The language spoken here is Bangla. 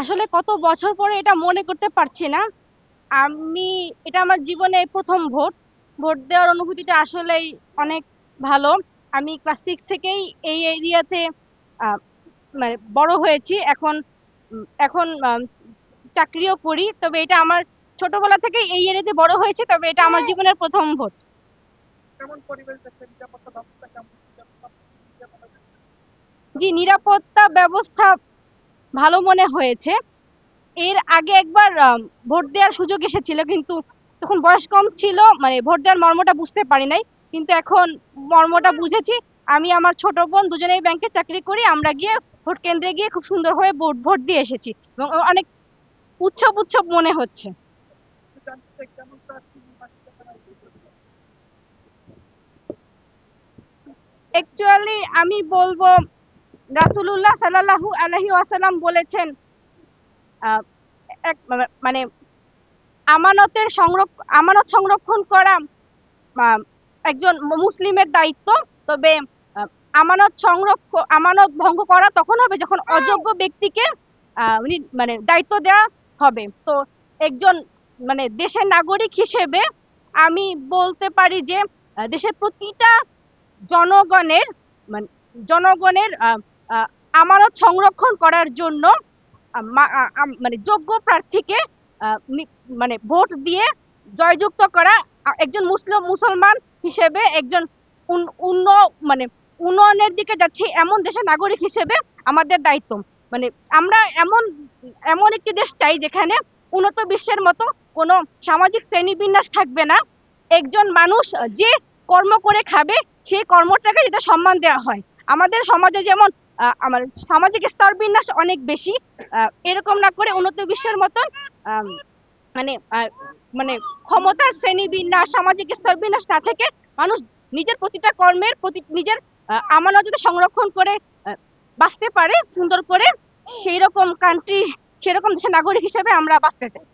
আসলে কত বছর পরে এটা মনে করতে পারছি না। আমি এটা আমার জীবনে প্রথম ভোট। ভোট দেওয়ার অনুভূতিটা আসলেই অনেক ভালো। আমি ক্লাস 6 থেকেই এই এরিয়াতে আহ, মানে বড় হয়েছি। এখন চাকরিও করি। তবে এটা আমার ছোটবেলা থেকেই এই এরিয়াতে বড় হয়েছে। তবে এটা আমার জীবনের প্রথম ভোট। কেমন পরিবেশ দেখছেন? নিরাপত্তা ব্যবস্থা কেমন? নিরাপত্তা কেমন হবে? জি, নিরাপত্তা ব্যবস্থা ভালো মনে হয়েছে। এর আগে একবার ভোট দেওয়ার সুযোগ এসেছিল, কিন্তু তখন বয়স কম ছিল, মানে ভোট দেওয়ার মর্মটা বুঝতে পারি নাই। কিন্তু এখন মর্মটা বুঝেছি। আমি আমার ছোট বোন দুজনেই ব্যাংকে চাকরি করি। আমরা গিয়ে ভোট কেন্দ্রে গিয়ে খুব সুন্দরভাবে ভোট ভোট দিয়ে এসেছি এবং অনেক উৎসব উৎসব মনে হচ্ছে। একটু জানতে চাই কেমন প্রার্থী নির্বাচিত করা হয়েছে? অ্যাকচুয়ালি আমি বলবো রাসূলুল্লাহ সাল্লাল্লাহু আলাইহি ওয়াসাল্লাম বলেছেন, আহ, মানে আমানত সংরক্ষণ করা আহ, একজন মুসলিমের দায়িত্ব। তবে আহ, আমানত ভঙ্গ করা তখন হবে যখন অযোগ্য ব্যক্তিকে মানে দায়িত্ব দেওয়া হবে। তো একজন মানে দেশের নাগরিক হিসেবে আমি বলতে পারি যে দেশের প্রতিটা জনগণের মানে জনগণের আমানত সংরক্ষণ করার জন্য মানে যোগ্য প্রার্থীকে মানে ভোট দিয়ে জয়যুক্ত করা একজন মুসলমান হিসেবে একজন উন্ন মানে উন্নয়নের দিকে যাচ্ছে এমন দেশের নাগরিক হিসেবে আমাদের দায়িত্ব। মানে আমরা এমন এমন একটি দেশ চাই যেখানে উন্নত বিশ্বের মতো কোনো সামাজিক শ্রেণীবিন্যাস থাকবে না। একজন মানুষ যে কর্ম করে খাবে সেই কর্মটাকে যাতে সম্মান দেওয়া হয়। আমাদের সমাজে যেমন আমার সামাজিক স্তরবিন্যাস অনেক বেশি, এরকম না করে উন্নত বিশ্বের মতন আম, মানে মানে ক্ষমতার শ্রেণীবিন্যাস সামাজিক স্তরবিন্যাস না থেকে মানুষ নিজের প্রতিটা কর্মের প্রতি নিজের আমানত যাতে সংরক্ষণ করে আহ, বাঁচতে পারে সুন্দর করে, সেই রকম কান্ট্রি সেরকম দেশের নাগরিক হিসেবে আমরা বাঁচতে চাই।